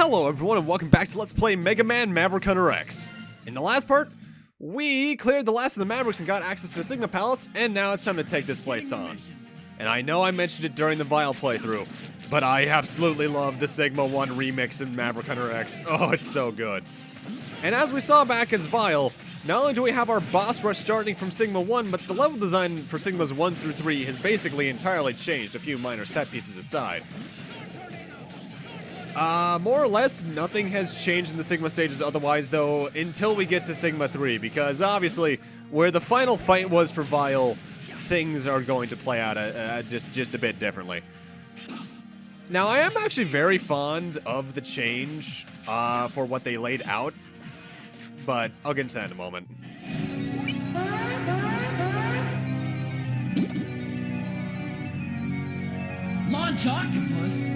Hello everyone and welcome back to Let's Play Megaman Maverick Hunter X. In the last part, we cleared the last of the Mavericks and got access to the Sigma Palace, and now it's time to take this place on. And I know I mentioned it during the Vile playthrough, but I absolutely love the Sigma 1 remix in Maverick Hunter X. Oh, it's so good. And as we saw back as Vile, not only do we have our boss rush starting from Sigma 1, but the level design for Sigmas 1 through 3 has basically entirely changed, a few minor set pieces aside. More or less, nothing has changed in the Sigma stages otherwise, though, until we get to Sigma 3, because obviously, where the final fight was for Vile, things are going to play out just a bit differently. Now, I am actually very fond of the change for what they laid out, but I'll get into that in a moment. Launch Octopus?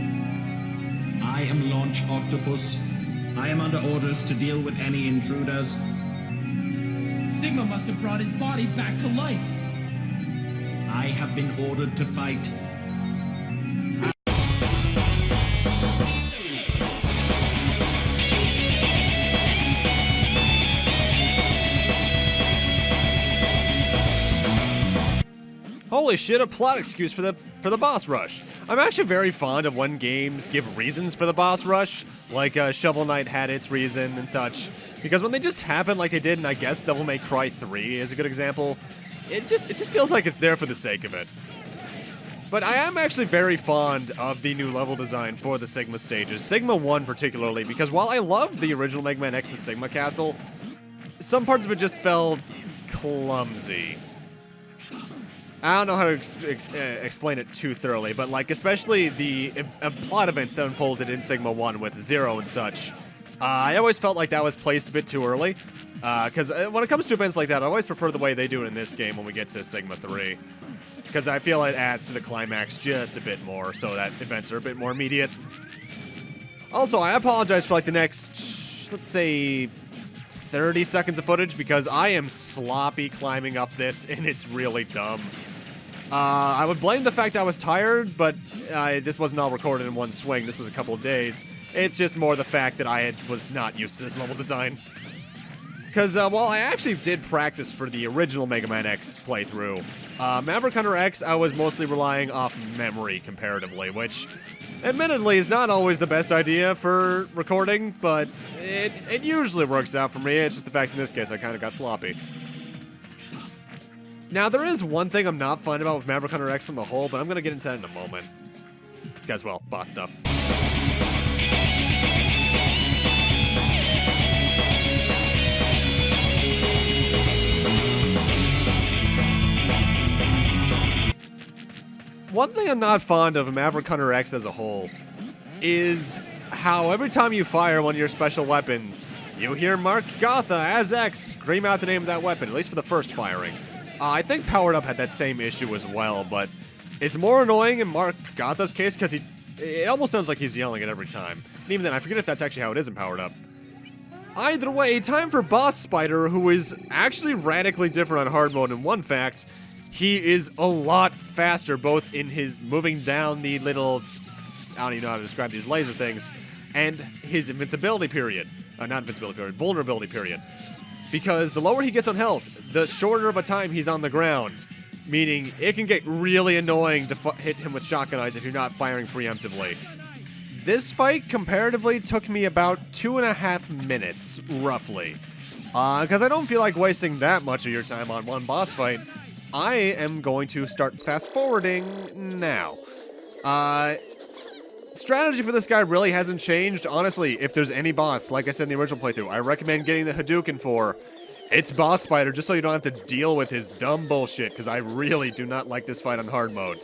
I am Launch Octopus. I am under orders to deal with any intruders. Sigma must have brought his body back to life. I have been ordered to fight. Holy shit, a plot excuse for the boss rush. I'm actually very fond of when games give reasons for the boss rush, like Shovel Knight had its reason and such, because when they just happen like they did in, I guess, Devil May Cry 3 is a good example, it just feels like it's there for the sake of it. But I am actually very fond of the new level design for the Sigma stages, Sigma 1 particularly, because while I loved the original Mega Man X's Sigma Castle, some parts of it just felt clumsy. I don't know how to explain it too thoroughly, but like especially the plot events that unfolded in Sigma 1 with Zero and such, I always felt like that was placed a bit too early. Because when it comes to events like that, I always prefer the way they do it in this game when we get to Sigma 3. Because I feel it adds to the climax just a bit more, so that events are a bit more immediate. Also, I apologize for like the next, let's say, 30 seconds of footage, because I am sloppy climbing up this, and it's really dumb. I would blame the fact I was tired, but this wasn't all recorded in one swing. This was a couple of days. It's just more the fact that I was not used to this level design. Because while I actually did practice for the original Mega Man X playthrough, Maverick Hunter X, I was mostly relying off memory comparatively, which admittedly is not always the best idea for recording, but it usually works out for me. It's just the fact in this case I kind of got sloppy. Now, there is one thing I'm not fond about with Maverick Hunter X on the whole, but I'm going to get into that in a moment. Because, well, boss stuff. One thing I'm not fond of Maverick Hunter X as a whole is how every time you fire one of your special weapons, you hear Mark Gotha as X scream out the name of that weapon, at least for the first firing. I think Powered Up had that same issue as well, but it's more annoying in Mark Gotha's case because it almost sounds like he's yelling it every time. And even then, I forget if that's actually how it is in Powered Up. Either way, time for Bosspider, who is actually radically different on hard mode in one fact. He is a lot faster, both in his moving down the little, I don't even know how to describe these laser things, and his invincibility period. Not invincibility period, vulnerability period. Because the lower he gets on health, the shorter of a time he's on the ground. Meaning, it can get really annoying to hit him with shotgun eyes if you're not firing preemptively. This fight, comparatively, took me about 2.5 minutes, roughly. Because I don't feel like wasting that much of your time on one boss fight. I am going to start fast-forwarding now. Strategy for this guy really hasn't changed. Honestly, if there's any boss, like I said in the original playthrough, I recommend getting the Hadouken for. It's Bosspider, just so you don't have to deal with his dumb bullshit, because I really do not like this fight on hard mode.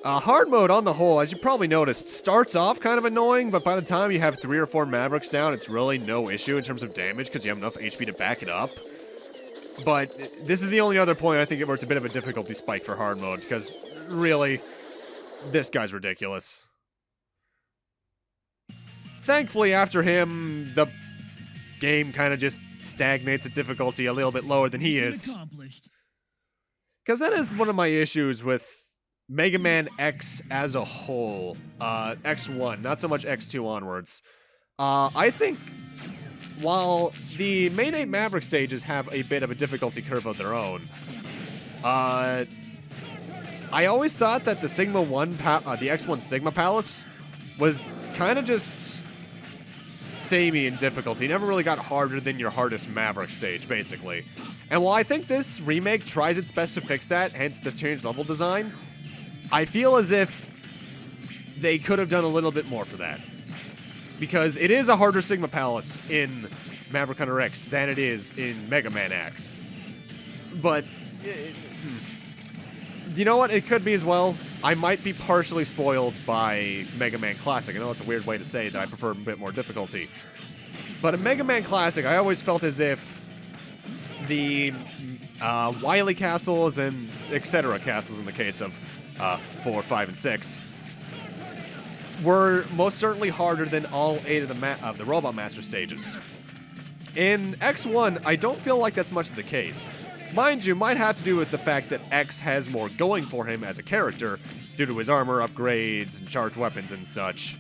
Hard mode, on the whole, as you probably noticed, starts off kind of annoying, but by the time you have 3 or 4 Mavericks down, it's really no issue in terms of damage, because you have enough HP to back it up. But this is the only other point I think where it's a bit of a difficulty spike for hard mode, because really, this guy's ridiculous. Thankfully, after him, the game kind of just stagnates at difficulty a little bit lower than he is. Because that is one of my issues with Mega Man X as a whole. X1, not so much X2 onwards. I think while the main 8 Maverick stages have a bit of a difficulty curve of their own, I always thought that the Sigma 1, the X1 Sigma Palace was kind of just samey in difficulty. Never really got harder than your hardest Maverick stage, basically. And while I think this remake tries its best to fix that, hence this changed level design, I feel as if they could have done a little bit more for that. Because it is a harder Sigma Palace in Maverick Hunter X than it is in Mega Man X. But, you know what? It could be as well. I might be partially spoiled by Mega Man Classic. I know it's a weird way to say that I prefer a bit more difficulty. But in Mega Man Classic, I always felt as if the Wily castles and etc. castles in the case of 4, 5, and 6 were most certainly harder than all 8 of the Robot Master stages. In X1, I don't feel like that's much the case. Mind you, might have to do with the fact that X has more going for him as a character due to his armor upgrades and charged weapons and such.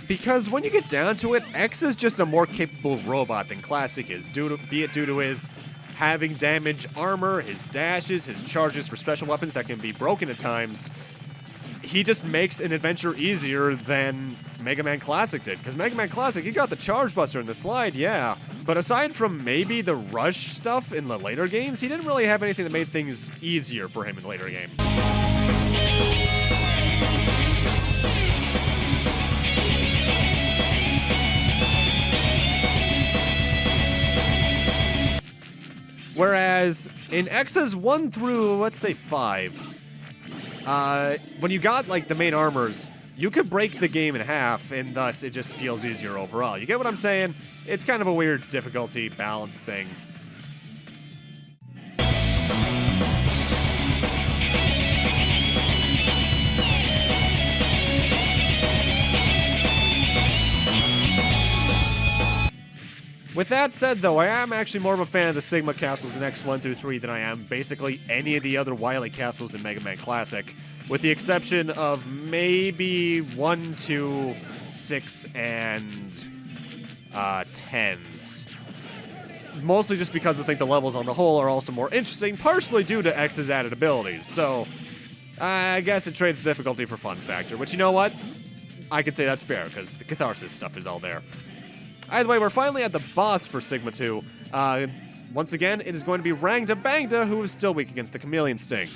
Because when you get down to it, X is just a more capable robot than Classic is, be it due to his having damage armor, his dashes, his charges for special weapons that can be broken at times. He just makes an adventure easier than Mega Man Classic did. Because Mega Man Classic, you got the Charge Buster and the slide, yeah. But aside from maybe the rush stuff in the later games, he didn't really have anything that made things easier for him in the later game. Whereas in X's 1 through, let's say, 5, when you got, like, the main armors, you could break the game in half, and thus it just feels easier overall. You get what I'm saying? It's kind of a weird difficulty balance thing. With that said, though, I am actually more of a fan of the Sigma castles in X1 through 3 than I am basically any of the other Wily castles in Mega Man Classic, with the exception of maybe 1, 2, 6, and 10s. Mostly just because I think the levels on the whole are also more interesting, partially due to X's added abilities. So, I guess it trades difficulty for fun factor, which, you know what? I could say that's fair, because the Catharsis stuff is all there. Either way, we're finally at the boss for Sigma 2. Once again, it is going to be Rangda Bangda, who is still weak against the Chameleon Sting.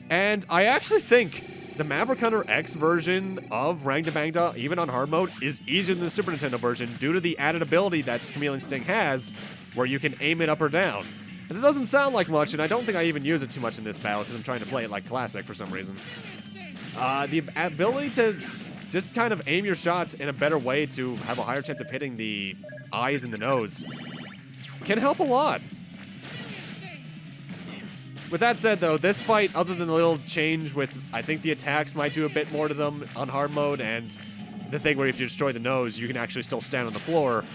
And I actually think the Maverick Hunter X version of Rangda Bangda, even on hard mode, is easier than the Super Nintendo version due to the added ability that Chameleon Sting has, where you can aim it up or down. And it doesn't sound like much, and I don't think I even use it too much in this battle, because I'm trying to play it like Classic for some reason. The ability to just kind of aim your shots in a better way to have a higher chance of hitting the eyes and the nose can help a lot. With that said, though, this fight, other than the little change with, I think the attacks might do a bit more to them on hard mode, and the thing where if you destroy the nose, you can actually still stand on the floor,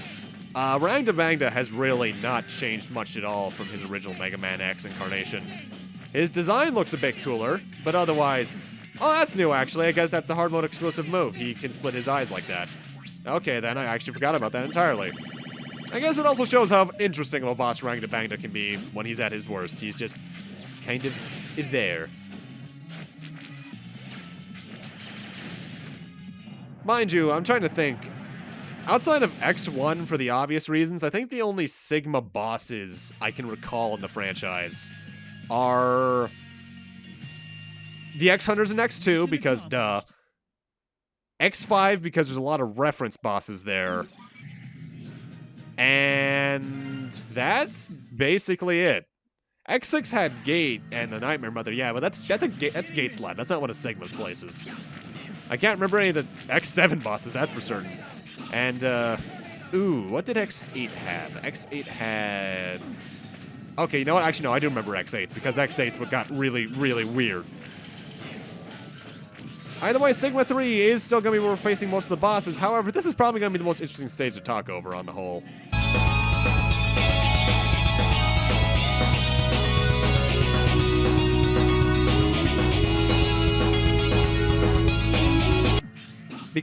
Rangda Bangda has really not changed much at all from his original Mega Man X incarnation. His design looks a bit cooler, but otherwise, oh, that's new, actually. I guess that's the hard mode exclusive move. He can split his eyes like that. Okay, then. I actually forgot about that entirely. I guess it also shows how interesting of a boss Rangda Bangda can be when he's at his worst. He's just kind of there. Mind you, I'm trying to think. Outside of X1, for the obvious reasons, I think the only Sigma bosses I can recall in the franchise are the X-Hunters in X2, because duh. X5, because there's a lot of reference bosses there. And that's basically it. X6 had Gate and the Nightmare Mother, yeah, but that's Gate's lab. That's not one of Sigma's places. I can't remember any of the X7 bosses, that's for certain. And, ooh, what did X8 have? X8 had... Okay, you know what? Actually, no, I do remember X8s, because X8s got really, really weird. Either way, Sigma 3 is still going to be where we're facing most of the bosses. However, this is probably going to be the most interesting stage to talk over on the whole.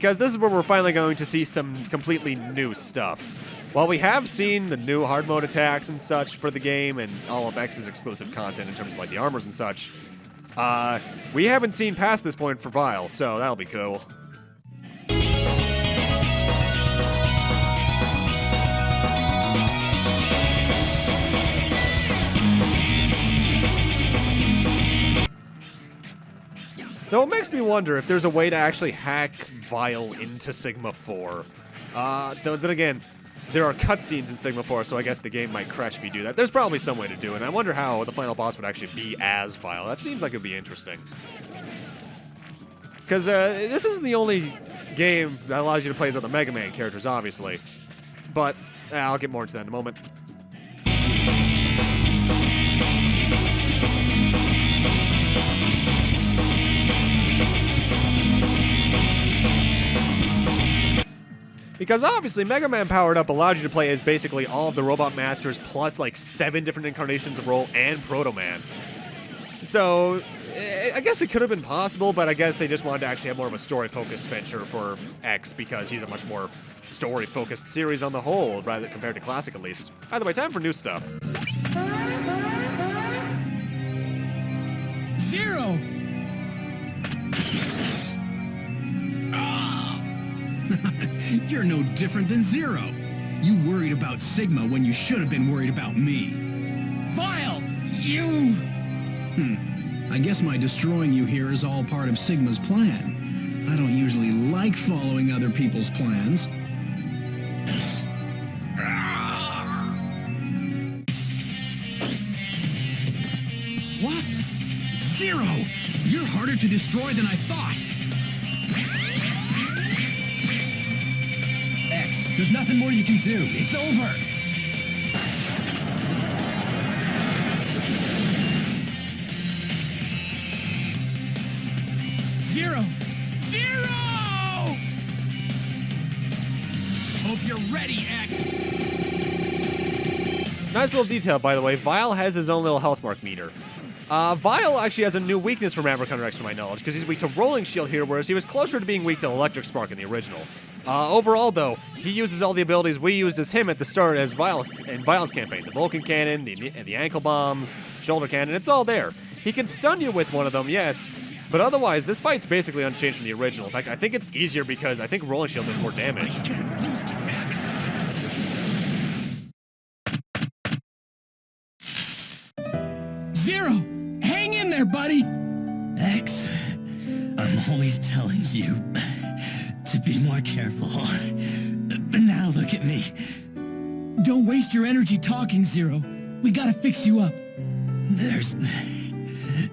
because this is where we're finally going to see some completely new stuff. While we have seen the new hard mode attacks and such for the game and all of X's exclusive content in terms of like the armors and such, we haven't seen past this point for Vile, so that'll be cool. Though it makes me wonder if there's a way to actually hack Vile into Sigma 4. Then again, there are cutscenes in Sigma 4, so I guess the game might crash if you do that. There's probably some way to do it, and I wonder how the final boss would actually be as Vile. That seems like it would be interesting. Because this isn't the only game that allows you to play as other Megaman characters, obviously. But I'll get more into that in a moment. Because obviously, Mega Man Powered Up allowed you to play as basically all of the Robot Masters plus like 7 different incarnations of Roll and Proto Man. So, I guess it could have been possible, but I guess they just wanted to actually have more of a story-focused venture for X because he's a much more story-focused series on the whole, rather compared to Classic at least. Either way, time for new stuff. Zero! You're no different than Zero. You worried about Sigma when you should have been worried about me. Vile! You... I guess my destroying you here is all part of Sigma's plan. I don't usually like following other people's plans. What? Zero! You're harder to destroy than I thought. X, there's nothing more you can do. It's over. Zero! Zero! Hope you're ready, X! Nice little detail, by the way. Vile has his own little health mark meter. Vile actually has a new weakness for Maverick under X, from my knowledge, because he's weak to Rolling Shield here, whereas he was closer to being weak to Electric Spark in the original. Overall, though, he uses all the abilities we used as him at the start as in Vile's campaign. The Vulcan Cannon, the Ankle Bombs, Shoulder Cannon, it's all there. He can stun you with one of them, yes, but otherwise, this fight's basically unchanged from the original. In fact, I think it's easier because I think Rolling Shield does more damage. Can't lose to X. Zero! Hang in there, buddy! X, I'm always telling you to be more careful. But now look at me. Don't waste your energy talking, Zero. We gotta fix you up. There's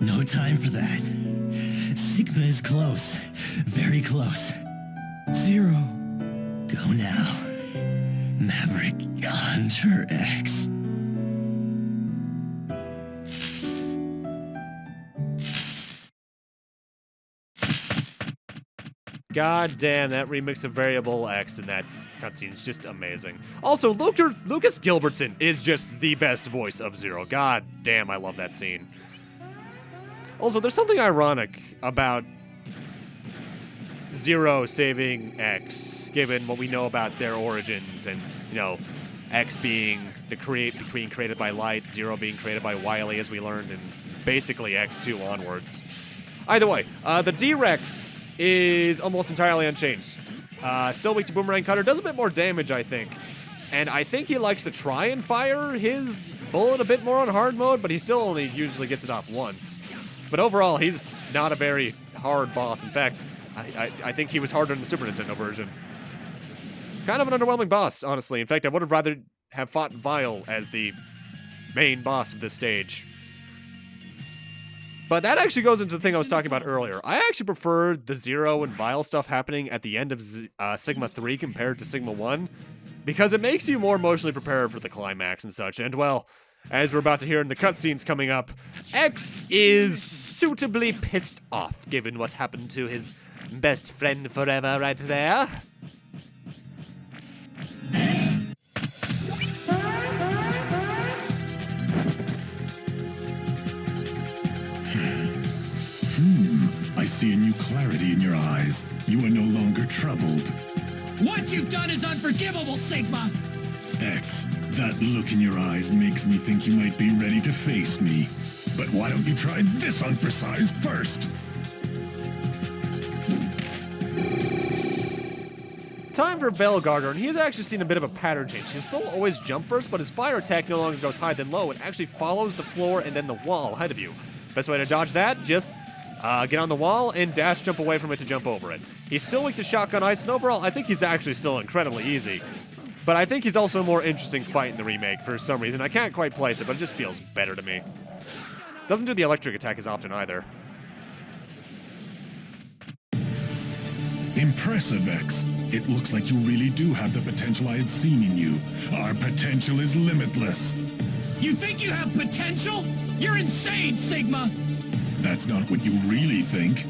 no time for that. Sigma is close. Very close. Zero. Go now. Maverick, Hunter X. God damn, that remix of Variable X in that cutscene is just amazing. Also, Lucas Gilbertson is just the best voice of Zero. God damn, I love that scene. Also, there's something ironic about Zero saving X, given what we know about their origins and, you know, X being being created by Light, Zero being created by Wily, as we learned in basically X2 onwards. Either way, the D-Rex is almost entirely unchanged. Still weak to Boomerang Cutter, does a bit more damage, I think. And I think he likes to try and fire his bullet a bit more on hard mode, but he still only usually gets it off once. But overall, he's not a very hard boss. In fact, I think he was harder in the Super Nintendo version. Kind of an underwhelming boss, honestly. In fact, I would have rather have fought Vile as the main boss of this stage. But that actually goes into the thing I was talking about earlier. I actually prefer the Zero and Vile stuff happening at the end of Sigma 3 compared to Sigma 1, because it makes you more emotionally prepared for the climax and such. And, well, as we're about to hear in the cutscenes coming up, X is suitably pissed off, given what happened to his best friend forever right there. I see a new clarity in your eyes. You are no longer troubled. What you've done is unforgivable, Sigma! X, that look in your eyes makes me think you might be ready to face me. But why don't you try this on for size first? Time for Velguarder, and he's actually seen a bit of a pattern change. He'll still always jump first, but his fire attack no longer goes high then low. It actually follows the floor and then the wall ahead of you. Best way to dodge that, just get on the wall and dash jump away from it to jump over it. He's still weak to shotgun ice, and overall, I think he's actually still incredibly easy. But I think he's also a more interesting fight in the remake for some reason. I can't quite place it, but it just feels better to me. Doesn't do the electric attack as often either. Impressive, X. It looks like you really do have the potential I had seen in you. Our potential is limitless. You think you have potential? You're insane, Sigma! That's not what you really think.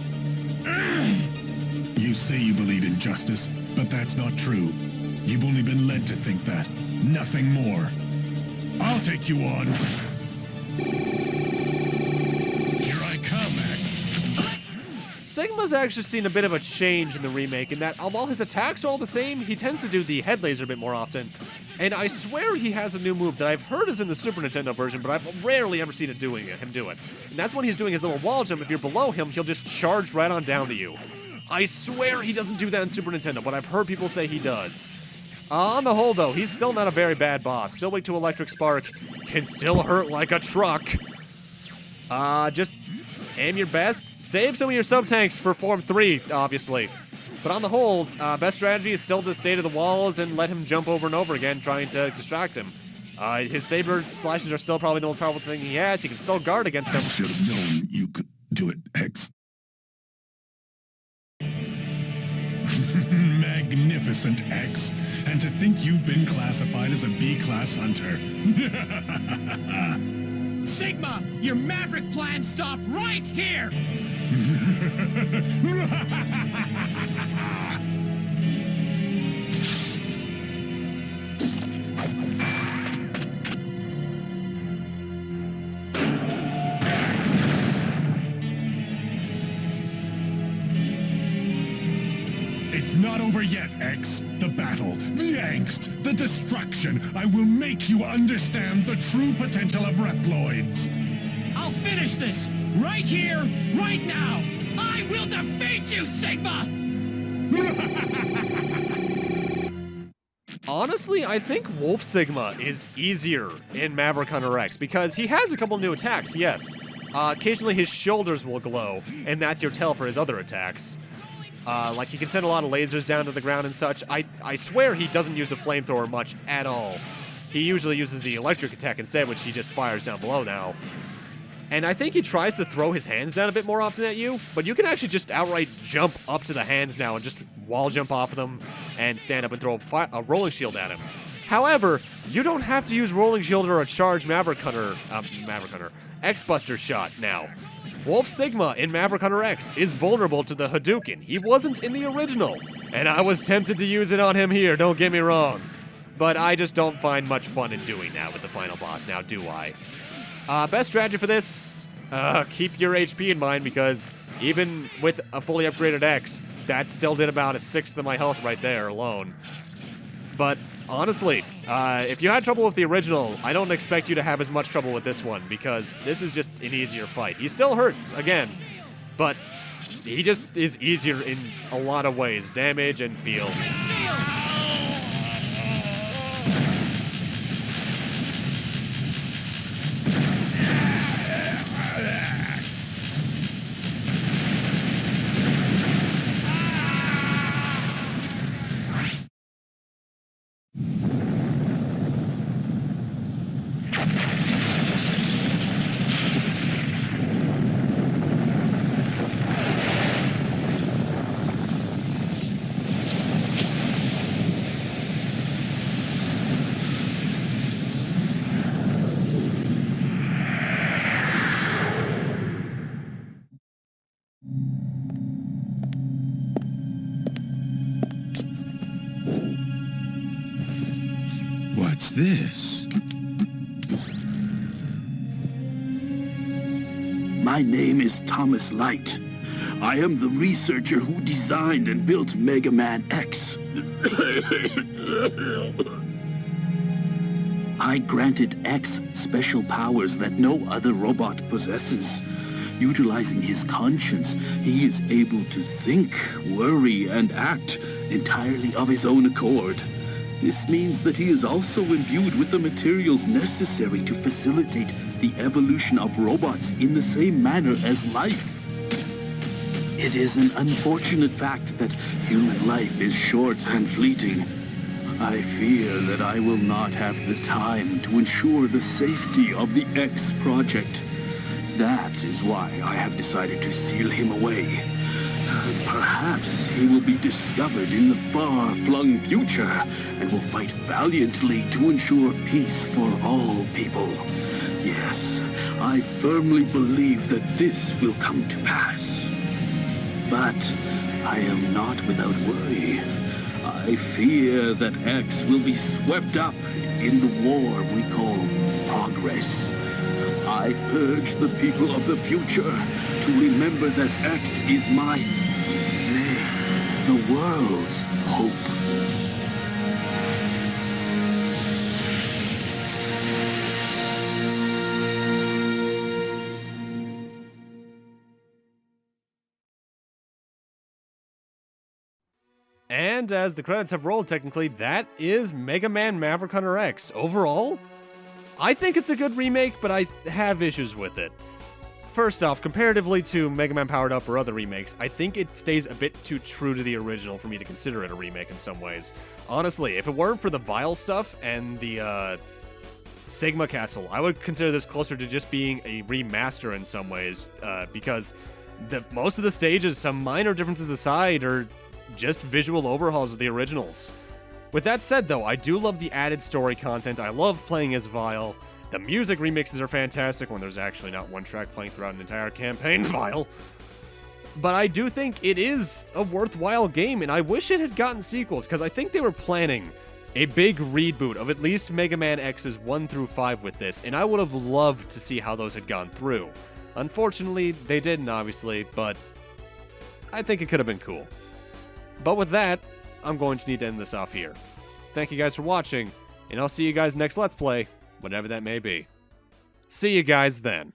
You say you believe in justice, but that's not true. You've only been led to think that. Nothing more. I'll take you on. Here I come, X. Sigma's actually seen a bit of a change in the remake in that while his attacks are all the same, he tends to do the head laser a bit more often. And I swear he has a new move that I've heard is in the Super Nintendo version, but I've rarely ever seen him do it. And that's when he's doing his little wall jump. If you're below him, he'll just charge right on down to you. I swear he doesn't do that in Super Nintendo, but I've heard people say he does. On the whole, though, he's still not a very bad boss. Still weak to Electric Spark. Can still hurt like a truck. Just aim your best. Save some of your sub-tanks for Form 3, obviously. But on the whole, best strategy is still to stay to the walls and let him jump over and over again, trying to distract him. His saber slashes are still probably the most powerful thing he has. He can still guard against them. I should have known you could do it, X. Magnificent, X. And to think you've been classified as a B-class hunter. Sigma, your Maverick plan stopped right here! It's not over yet, X. The battle, the angst, the destruction. I will make you understand the true potential of Reploids. I'll finish this! Right here, right now! I will defeat you, Sigma! Honestly, I think Wolf Sigma is easier in Maverick Hunter X because he has a couple new attacks, yes. Occasionally his shoulders will glow, and that's your tell for his other attacks. Like, he can send a lot of lasers down to the ground and such. I swear he doesn't use a flamethrower much at all. He usually uses the electric attack instead, which he just fires down below now. And I think he tries to throw his hands down a bit more often at you, but you can actually just outright jump up to the hands now and just wall jump off of them and stand up and throw a rolling shield at him. However, you don't have to use rolling shield or a charged Maverick Hunter, X-Buster shot now. Wolf Sigma in Maverick Hunter X is vulnerable to the Hadouken. He wasn't in the original, and I was tempted to use it on him here, don't get me wrong. But I just don't find much fun in doing that with the final boss now, do I? Best strategy for this, keep your HP in mind because even with a fully upgraded X, that still did about a sixth of my health right there alone. But honestly, if you had trouble with the original, I don't expect you to have as much trouble with this one because this is just an easier fight. He still hurts, again, but he just is easier in a lot of ways, damage and feel. What's this? My name is Thomas Light. I am the researcher who designed and built Mega Man X. I granted X special powers that no other robot possesses. Utilizing his conscience, he is able to think, worry, and act entirely of his own accord. This means that he is also imbued with the materials necessary to facilitate the evolution of robots in the same manner as life. It is an unfortunate fact that human life is short and fleeting. I fear that I will not have the time to ensure the safety of the X project. That is why I have decided to seal him away. Perhaps he will be discovered in the far-flung future and will fight valiantly to ensure peace for all people. Yes, I firmly believe that this will come to pass. But I am not without worry. I fear that X will be swept up in the war we call progress. I urge the people of the future to remember that X is the world's hope. And as the credits have rolled, technically, that is Mega Man Maverick Hunter X. Overall, I think it's a good remake, but I have issues with it. First off, comparatively to Mega Man Powered Up or other remakes, I think it stays a bit too true to the original for me to consider it a remake in some ways. Honestly, if it weren't for the Vile stuff and the Sigma Castle, I would consider this closer to just being a remaster in some ways, because most of the stages, some minor differences aside, are just visual overhauls of the originals. With that said, though, I do love the added story content. I love playing as Vile. The music remixes are fantastic when there's actually not one track playing throughout an entire campaign Vile. But I do think it is a worthwhile game, and I wish it had gotten sequels, because I think they were planning a big reboot of at least Mega Man X's 1 through 5 with this, and I would have loved to see how those had gone through. Unfortunately, they didn't, obviously, but I think it could have been cool. But with that, I'm going to need to end this off here. Thank you guys for watching, and I'll see you guys next Let's Play, whatever that may be. See you guys then.